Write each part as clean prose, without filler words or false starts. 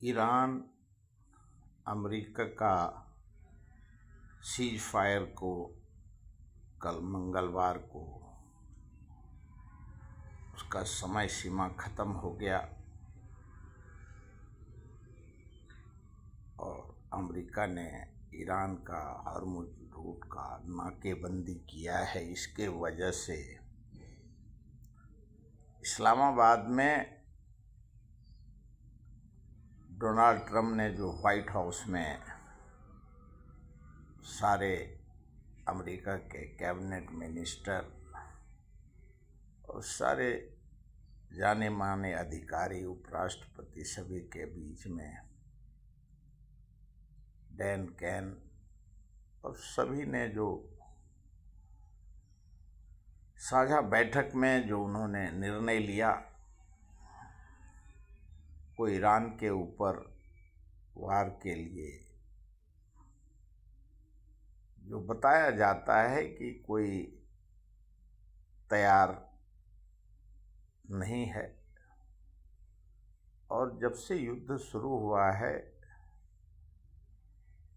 Iran America का cease fire को कल मंगलवार को उसका समय सीमा ख़त्म हो गया और अमेरिका ने ईरान का हॉर्मुज़ रूट का नाकेबंदी किया है। इसके वजह से इस्लामाबाद में डोनाल्ड ट्रंप ने जो व्हाइट हाउस में सारे अमेरिका के कैबिनेट मिनिस्टर और सारे जाने माने अधिकारी, उपराष्ट्रपति सभी के बीच में डैन कैन और सभी ने जो साझा बैठक में जो उन्होंने निर्णय लिया वो ईरान के ऊपर वार के लिए जो बताया जाता है कि कोई तैयार नहीं है। और जब से युद्ध शुरू हुआ है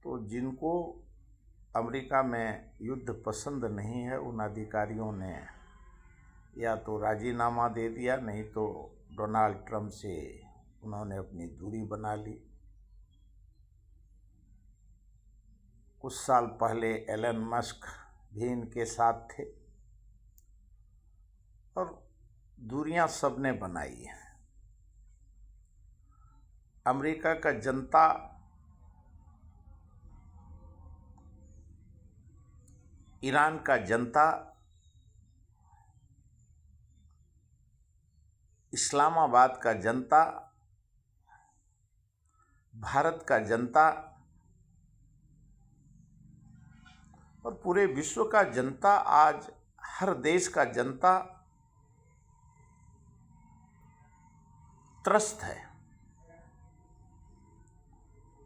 तो जिनको अमेरिका में युद्ध पसंद नहीं है उन अधिकारियों ने या तो राजीनामा दे दिया, नहीं तो डोनाल्ड ट्रंप से उन्होंने अपनी दूरी बना ली। कुछ साल पहले एलन मस्क भी इनके साथ थे और दूरियां सबने बनाई हैं। अमेरिका का जनता ईरान का जनता इस्लामाबाद का जनता, भारत का जनता और पूरे विश्व का जनता, आज हर देश का जनता त्रस्त है।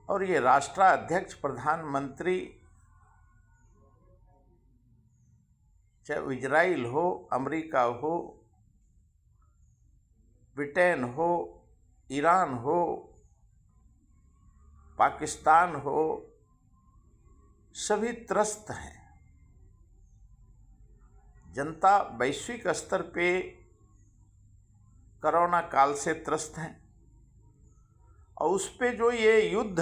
और ये राष्ट्राध्यक्ष, प्रधानमंत्री, चाहे इजराइल हो, अमेरिका हो, ब्रिटेन हो, ईरान हो, पाकिस्तान हो, सभी त्रस्त हैं। जनता वैश्विक स्तर पे कोरोना काल से त्रस्त हैं और उस पे जो ये युद्ध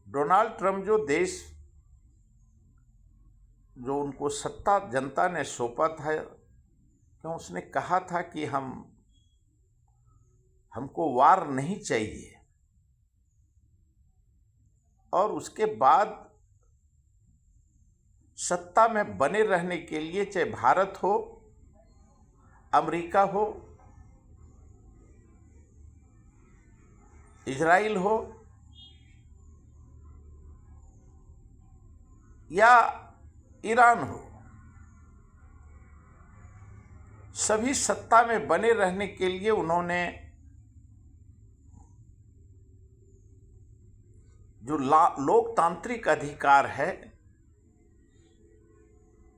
डोनाल्ड ट्रंप जो देश जो उनको सत्ता जनता ने सौंपा था, क्यों उसने कहा था कि हमको वार नहीं चाहिए। और उसके बाद सत्ता में बने रहने के लिए चाहे भारत हो, अमेरिका हो, इजराइल हो या ईरान हो, सभी सत्ता में बने रहने के लिए उन्होंने जो लोकतांत्रिक अधिकार है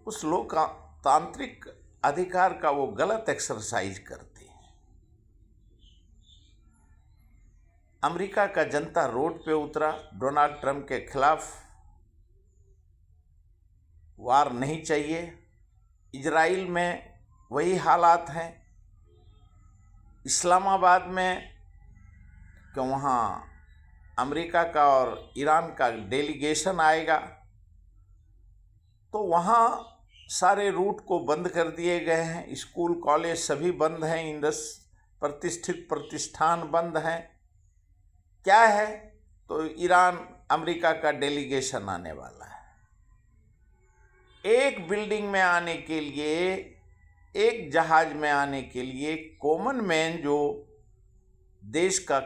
उस लोकतांत्रिक अधिकार का वो गलत एक्सरसाइज करते हैं। अमेरिका का जनता रोड पे उतरा डोनाल्ड ट्रंप के खिलाफ, वार नहीं चाहिए। इजराइल में वही हालात हैं। इस्लामाबाद में कि वहाँ अमेरिका का और ईरान का डेलीगेशन आएगा तो वहाँ सारे रूट को बंद कर दिए गए हैं। स्कूल कॉलेज सभी बंद हैं, प्रतिष्ठित प्रतिष्ठान बंद हैं। क्या है तो ईरान अमेरिका का डेलीगेशन आने वाला है। एक बिल्डिंग में आने के लिए, एक जहाज में आने के लिए कॉमन मैन जो देश का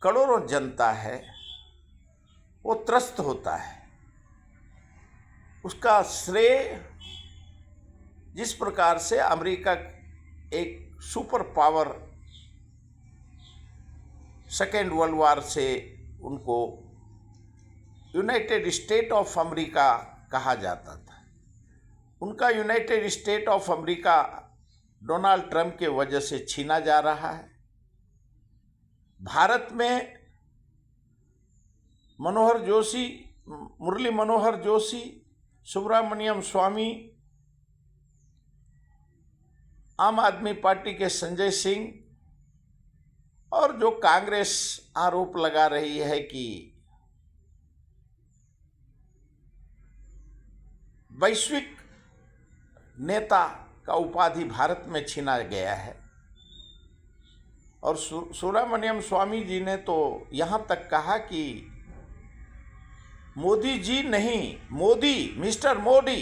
करोड़ों जनता है वो त्रस्त होता है। उसका श्रेय जिस प्रकार से अमेरिका एक super power second world war से उनको यूनाइटेड स्टेट ऑफ अमेरिका कहा जाता था, उनका United state of America Donald Trump के वजह से छीना जा रहा है। भारत में मुरली मनोहर जोशी, सुब्रमण्यम स्वामी, आम आदमी पार्टी के संजय सिंह, और जो कांग्रेस आरोप लगा रही है कि वैश्विक नेता का उपाधि भारत में छीना गया है। और सुब्रमण्यम स्वामी जी ने तो यहाँ तक कहा कि मोदी जी नहीं, मिस्टर मोदी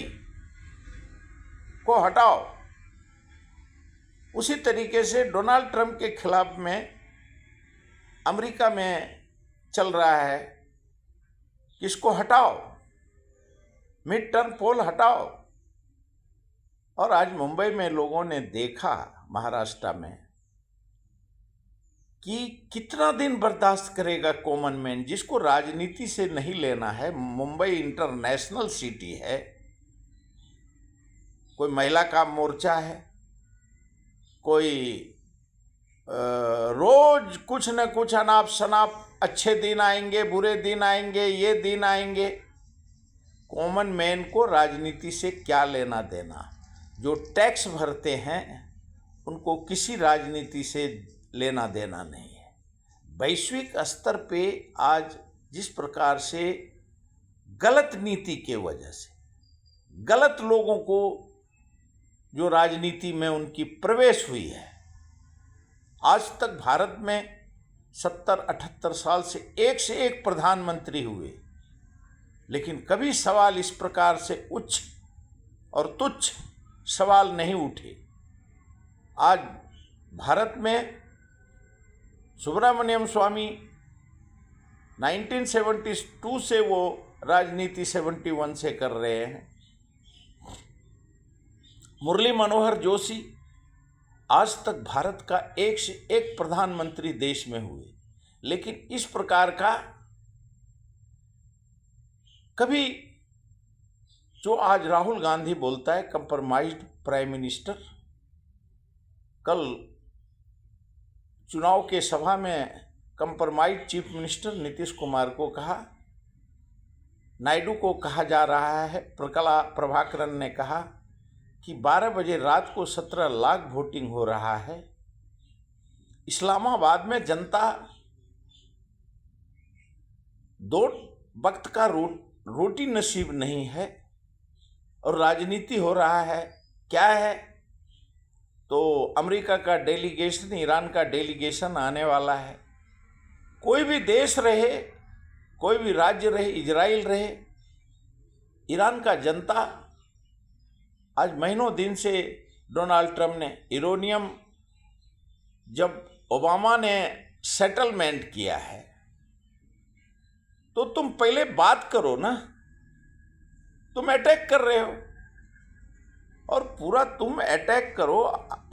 को हटाओ। उसी तरीके से डोनाल्ड ट्रंप के खिलाफ में अमेरिका में चल रहा है, किसको हटाओ, मिड टर्म पोल हटाओ। और आज मुंबई में लोगों ने देखा, महाराष्ट्र में, कि कितना दिन बर्दाश्त करेगा कॉमन मैन, जिसको राजनीति से नहीं लेना है। मुंबई इंटरनेशनल सिटी है, कोई महिला का मोर्चा है, कोई रोज कुछ न कुछ अनाप शनाप, अच्छे दिन आएंगे, बुरे दिन आएंगे, ये दिन आएंगे। कॉमन मैन को राजनीति से क्या लेना देना? जो टैक्स भरते हैं उनको किसी राजनीति से लेना देना नहीं है। वैश्विक स्तर पे आज जिस प्रकार से गलत नीति के वजह से, गलत लोगों को जो राजनीति में उनकी प्रवेश हुई है, आज तक भारत में 70-78 साल से एक प्रधानमंत्री हुए, लेकिन कभी सवाल इस प्रकार से उच्च और तुच्छ सवाल नहीं उठे। आज भारत में सुब्रमण्यम स्वामी 1972 से वो राजनीति 71 से कर रहे हैं। मुरली मनोहर जोशी आज तक भारत का एक से एक प्रधानमंत्री देश में हुए, लेकिन इस प्रकार का कभी, जो आज राहुल गांधी बोलता है कंप्रोमाइज्ड प्राइम मिनिस्टर, कल चुनाव के सभा में compromised chief minister Nitish Kumar को कहा, नायडू को कहा जा रहा है, प्रकला प्रभाकरन ने कहा कि 12 बजे रात को 17 लाख वोटिंग हो रहा है। इस्लामाबाद में जनता 2 वक्त का रोटी नसीब नहीं है और राजनीति हो रहा है। क्या है? तो अमेरिका का डेलीगेशन, ईरान का डेलीगेशन आने वाला है। कोई भी देश रहे, कोई भी राज्य रहे, इजराइल रहे, ईरान का जनता आज महीनों दिन से डोनाल्ड ट्रंप ने यूरेनियम, जब ओबामा ने सेटलमेंट किया है, तो तुम पहले बात करो ना, तुम अटैक कर रहे हो और पूरा तुम अटैक करो।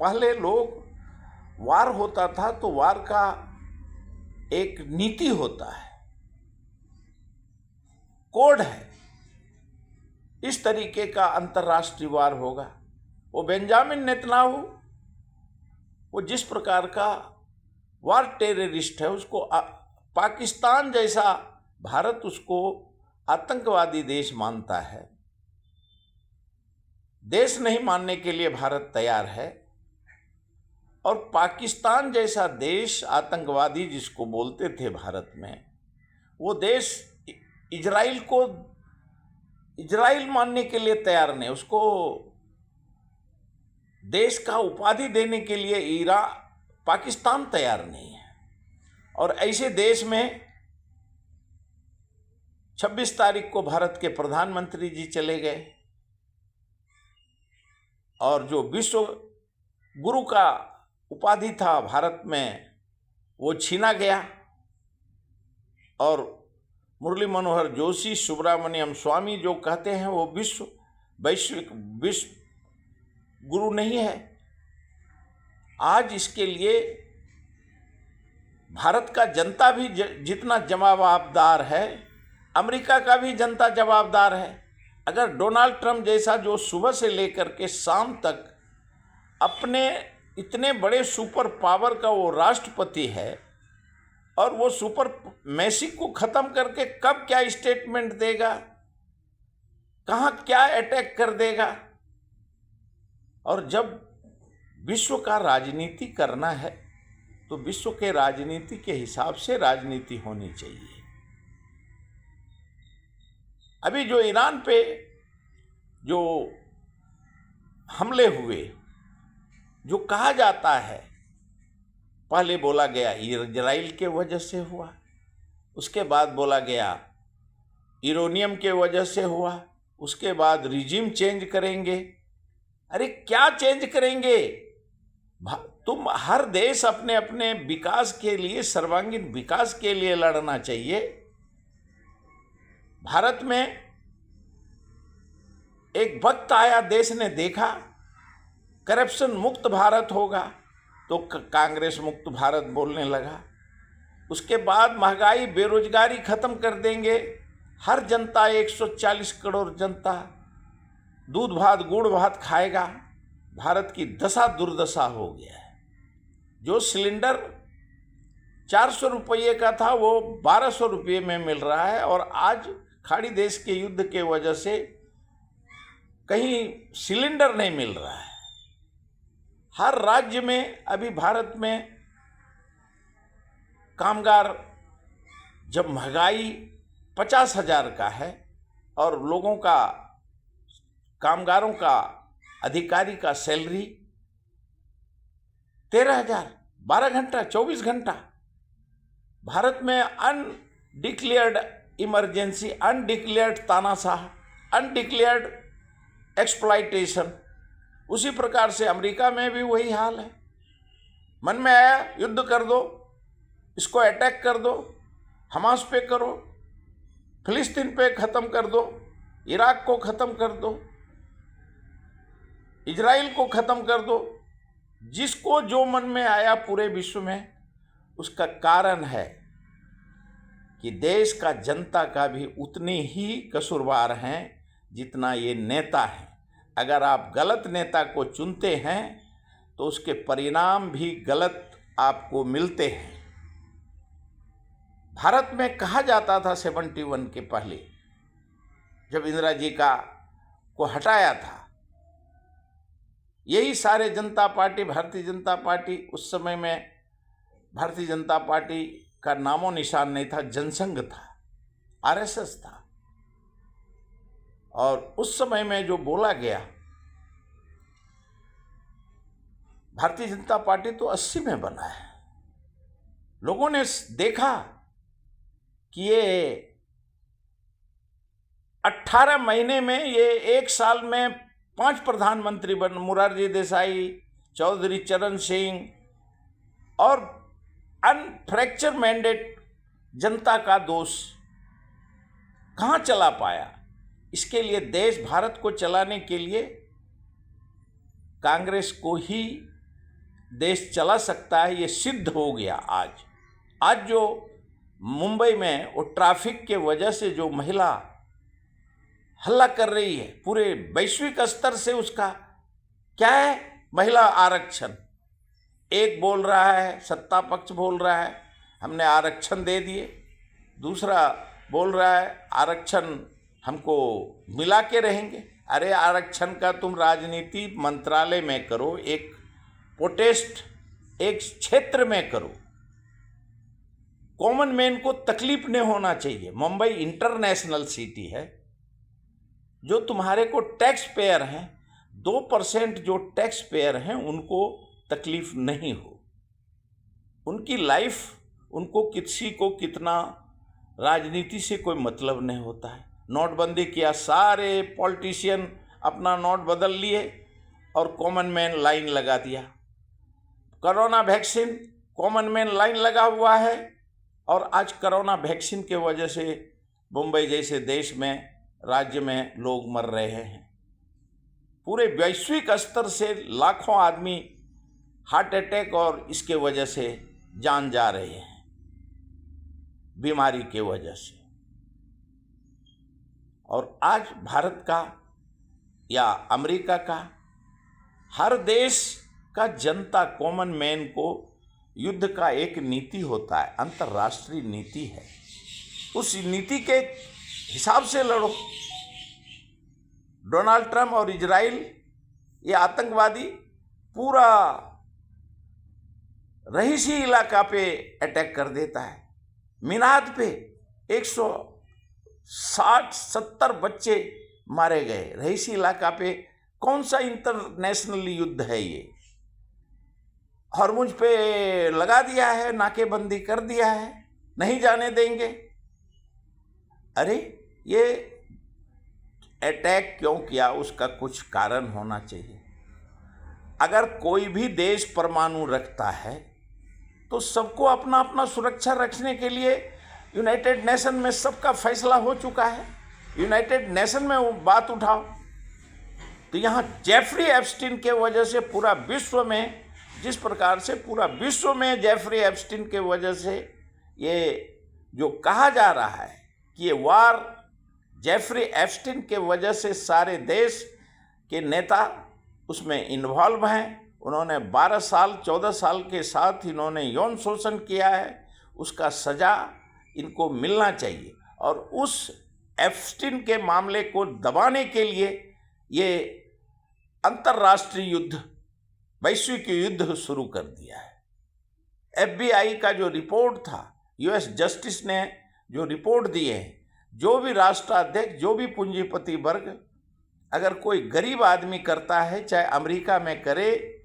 पहले लोग वार होता था तो वार का एक नीति होता है, कोड है, इस तरीके का अंतर्राष्ट्रीय वार होगा। वो बेंजामिन नेतन्याहू, वो जिस प्रकार का वार टेररिस्ट है, उसको पाकिस्तान जैसा भारत उसको आतंकवादी देश मानता है। देश नहीं मानने के लिए भारत तैयार है, और पाकिस्तान जैसा देश आतंकवादी जिसको बोलते थे भारत में, वो देश इजराइल मानने के लिए तैयार नहीं, उसको देश का उपाधि देने के लिए पाकिस्तान तैयार नहीं है। और ऐसे देश में 26 तारीख को भारत के प्रधानमंत्री जी चले गए और जो विश्व गुरु का उपाधि था भारत में वो छीना गया। और मुरली मनोहर जोशी, सुब्रमण्यम स्वामी जो कहते हैं वो वैश्विक गुरु नहीं है। आज इसके लिए भारत का जनता भी जितना जवाबदार है, अमेरिका का भी जनता जवाबदार है। अगर डोनाल्ड ट्रंप जैसा जो सुबह से लेकर के शाम तक अपने इतने बड़े सुपर पावर का वो राष्ट्रपति है, और वो सुपर मैसी को खत्म करके कब क्या स्टेटमेंट देगा, कहाँ क्या अटैक कर देगा। और जब विश्व का राजनीति करना है तो विश्व के राजनीति के हिसाब से राजनीति होनी चाहिए। अभी जो ईरान पे जो हमले हुए, जो कहा जाता है, पहले बोला गया इजराइल के वजह से हुआ, उसके बाद बोला गया यूरेनियम के वजह से हुआ, उसके बाद रिजिम चेंज करेंगे। अरे क्या चेंज करेंगे? तुम हर देश अपने अपने विकास के लिए, सर्वांगीण विकास के लिए लड़ना चाहिए। भारत में एक वक्त आया, देश ने देखा करप्शन मुक्त भारत होगा, तो कांग्रेस मुक्त भारत बोलने लगा। उसके बाद महंगाई, बेरोजगारी खत्म कर देंगे, हर जनता 140 करोड़ जनता दूध भात गुड़ भात खाएगा। भारत की दशा दुर्दशा हो गया है। जो सिलेंडर 400 रुपये का था वो 1200 रुपये में मिल रहा है, और आज खाड़ी देश के युद्ध के वजह से कहीं सिलेंडर नहीं मिल रहा है। हर राज्य में अभी भारत में कामगार, जब महंगाई 50,000 का है और लोगों का, कामगारों का, अधिकारी का सैलरी 13,000, 12 घंटा 24 घंटा। भारत में अनडिक्लेयर्ड इमरजेंसी, अनडिक्लेयर्ड तानाशाह, अनडिक्लेयर्ड एक्सप्लॉइटेशन। उसी प्रकार से अमेरिका में भी वही हाल है। मन में आया युद्ध कर दो, इसको अटैक कर दो, हमास पे करो, फिलिस्तीन पे ख़त्म कर दो, इराक को ख़त्म कर दो, इजराइल को ख़त्म कर दो। जिसको जो मन में आया पूरे विश्व में, उसका कारण है कि देश का, जनता का भी उतने ही कसूरवार हैं जितना ये नेता हैं। अगर आप गलत नेता को चुनते हैं तो उसके परिणाम भी गलत आपको मिलते हैं। भारत में कहा जाता था 71 के पहले, जब इंदिरा जी को हटाया था, यही सारे जनता पार्टी, भारतीय जनता पार्टी, उस समय में भारतीय जनता पार्टी का नामो निशान नहीं था, जनसंघ था, आरएसएस था। और उस समय में जो बोला गया, भारतीय जनता पार्टी तो 80 में बना है। लोगों ने देखा कि ये 18 महीने में, ये 1 साल में 5 प्रधानमंत्री बन, मोरारजी देसाई, चौधरी चरण सिंह, और अनफ्रैक्चर मैंडेट जनता का दोष कहाँ चला पाया। इसके लिए देश, भारत को चलाने के लिए कांग्रेस को ही देश चला सकता है, ये सिद्ध हो गया। आज जो मुंबई में वो ट्रैफिक के वजह से जो महिला हल्ला कर रही है, पूरे वैश्विक स्तर से उसका क्या है, महिला आरक्षण। एक बोल रहा है, सत्ता पक्ष बोल रहा है हमने आरक्षण दे दिए, दूसरा बोल रहा है आरक्षण हमको मिला के रहेंगे। अरे आरक्षण का तुम राजनीति मंत्रालय में करो, एक प्रोटेस्ट एक क्षेत्र में करो। कॉमन मैन को तकलीफ नहीं होना चाहिए। मुंबई इंटरनेशनल सिटी है, जो तुम्हारे को टैक्स पेयर हैं, 2% जो टैक्स पेयर हैं उनको तकलीफ नहीं हो, उनकी लाइफ, उनको किसी को कितना राजनीति से कोई मतलब नहीं होता है। नोटबंदी किया, सारे पॉलिटिशियन अपना नोट बदल लिए और कॉमन मैन लाइन लगा दिया। Corona vaccine, common man line लगा हुआ है, और आज कोरोना वैक्सीन के वजह से मुंबई जैसे देश में, राज्य में लोग मर रहे हैं। पूरे वैश्विक स्तर से लाखों आदमी हार्ट अटैक और इसके वजह से जान जा रहे हैं, बीमारी के वजह से। और आज भारत का या अमेरिका का, हर देश का जनता कॉमन मैन को युद्ध का एक नीति होता है, अंतर्राष्ट्रीय नीति है, उस नीति के हिसाब से लड़ो। डोनाल्ड ट्रंप और इजराइल ये आतंकवादी पूरा रहीसी इलाका पे अटैक कर देता है। मिनाद पे 160-70 बच्चे मारे गए। रहीसी इलाका पे कौन सा इंटरनेशनल युद्ध है ये? हॉर्मुज पे लगा दिया है, नाकेबंदी कर दिया है, नहीं जाने देंगे। अरे ये अटैक क्यों किया, उसका कुछ कारण होना चाहिए। अगर कोई भी देश परमाणु रखता है तो सबको अपना अपना सुरक्षा रखने के लिए यूनाइटेड नेशन में सबका फैसला हो चुका है। यूनाइटेड नेशन में वो बात उठाओ। तो यहाँ जेफरी एप्स्टीन के वजह से पूरा विश्व में, जिस प्रकार से पूरा विश्व में जेफरी एप्स्टीन के वजह से ये जो कहा जा रहा है कि ये वार जेफरी एप्स्टीन के वजह से सारे देश के नेता उसमें इन्वॉल्व हैं। उन्होंने 12 साल 14 साल के साथ इन्होंने यौन शोषण किया है, उसका सज़ा इनको मिलना चाहिए। और उस एप्स्टीन के मामले को दबाने के लिए ये अंतर्राष्ट्रीय युद्ध, वैश्विक युद्ध शुरू कर दिया है। FBI का जो रिपोर्ट था, US जस्टिस ने जो रिपोर्ट दिए हैं, जो भी राष्ट्राध्यक्ष, जो भी पूंजीपति वर्ग अगर कोई गरीब आदमी करता है, चाहे अमेरिका में करे,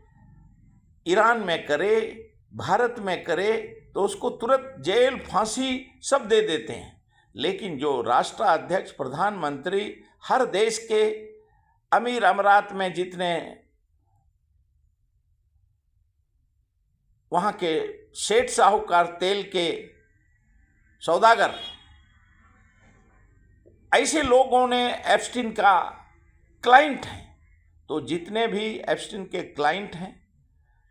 ईरान में करे, भारत में करे, तो उसको तुरंत जेल, फांसी सब दे देते हैं। लेकिन जो राष्ट्राध्यक्ष, प्रधानमंत्री, हर देश के अमीर अमीरात में जितने वहाँ के सेठ साहूकार, तेल के सौदागर, ऐसे लोगों ने एप्स्टीन का क्लाइंट हैं। तो जितने भी एप्स्टीन के क्लाइंट हैं,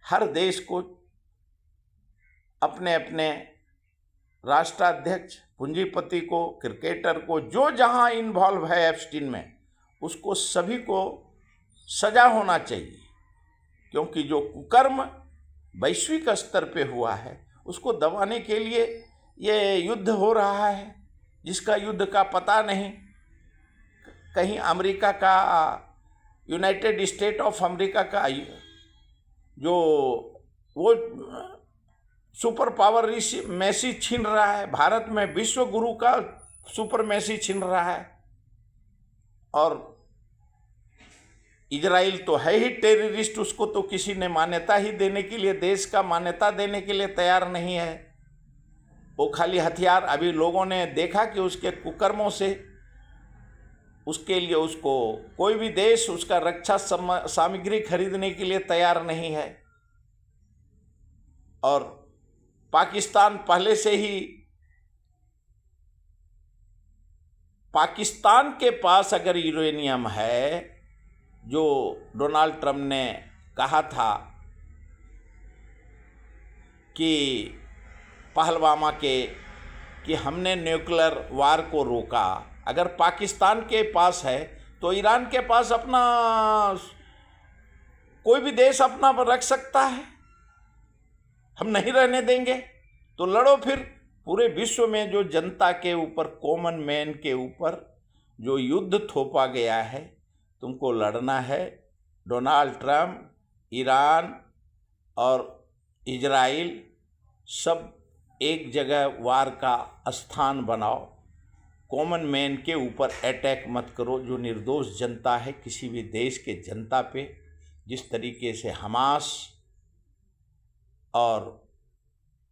हर देश को अपने अपने राष्ट्राध्यक्ष, पूंजीपति को, क्रिकेटर को, जो जहां इन्वॉल्व है एप्स्टीन में, उसको सभी को सजा होना चाहिए। क्योंकि जो कुकर्म वैश्विक स्तर पे हुआ है, उसको दबाने के लिए ये युद्ध हो रहा है, जिसका युद्ध का पता नहीं। कहीं अमेरिका का, यूनाइटेड स्टेट ऑफ अमेरिका का जो वो सुपर पावर मैसी छीन रहा है, भारत में विश्व गुरु का सुपर मैसी छीन रहा है। और इजराइल तो है ही टेररिस्ट, उसको तो किसी ने मान्यता ही देने के लिए, देश का मान्यता देने के लिए तैयार नहीं है। वो खाली हथियार, अभी लोगों ने देखा कि उसके कुकर्मों से उसके लिए उसको कोई भी देश उसका रक्षा सामग्री खरीदने के लिए तैयार नहीं है। और पाकिस्तान पहले से ही, पाकिस्तान के पास अगर यूरेनियम है, जो डोनाल्ड ट्रंप ने कहा था कि पहलवामा के कि हमने न्यूक्लियर वार को रोका, अगर पाकिस्तान के पास है तो ईरान के पास अपना, कोई भी देश अपना रख सकता है। हम नहीं रहने देंगे। तो लड़ो फिर। पूरे विश्व में जो जनता के ऊपर, कॉमन मैन के ऊपर जो युद्ध थोपा गया है, तुमको लड़ना है। डोनाल्ड ट्रंप, ईरान और इजराइल सब एक जगह वार का स्थान बनाओ। कॉमन मैन के ऊपर अटैक मत करो, जो निर्दोष जनता है किसी भी देश के जनता पे, जिस तरीके से हमास और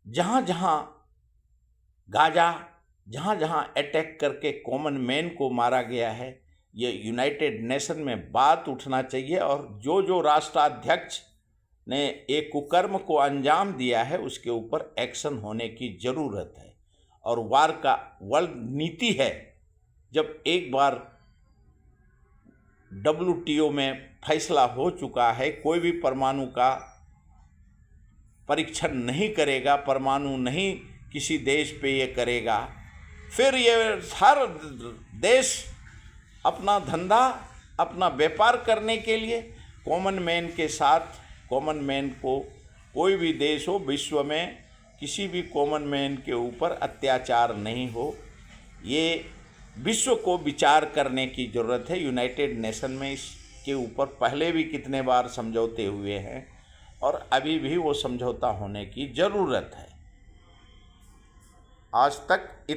जहाँ जहाँ गाजा, जहाँ जहाँ अटैक करके कॉमन मैन को मारा गया है, ये यूनाइटेड नेशन में बात उठना चाहिए। और जो जो राष्ट्राध्यक्ष ने एक कुकर्म को अंजाम दिया है, उसके ऊपर एक्शन होने की ज़रूरत है। और वार का वर्ल्ड नीति है, जब एक बार WTO में फैसला हो चुका है, कोई भी परमाणु का परीक्षण नहीं करेगा, परमाणु नहीं किसी देश पे ये करेगा, फिर ये हर देश अपना धंधा, अपना व्यापार करने के लिए कॉमन मैन के साथ, कॉमन मैन को कोई भी देश हो विश्व में किसी भी कॉमन मैन के ऊपर अत्याचार नहीं हो, ये विश्व को विचार करने की ज़रूरत है। यूनाइटेड नेशन में इसके ऊपर पहले भी कितने बार समझौते हुए हैं और अभी भी वो समझौता होने की ज़रूरत है। आज तक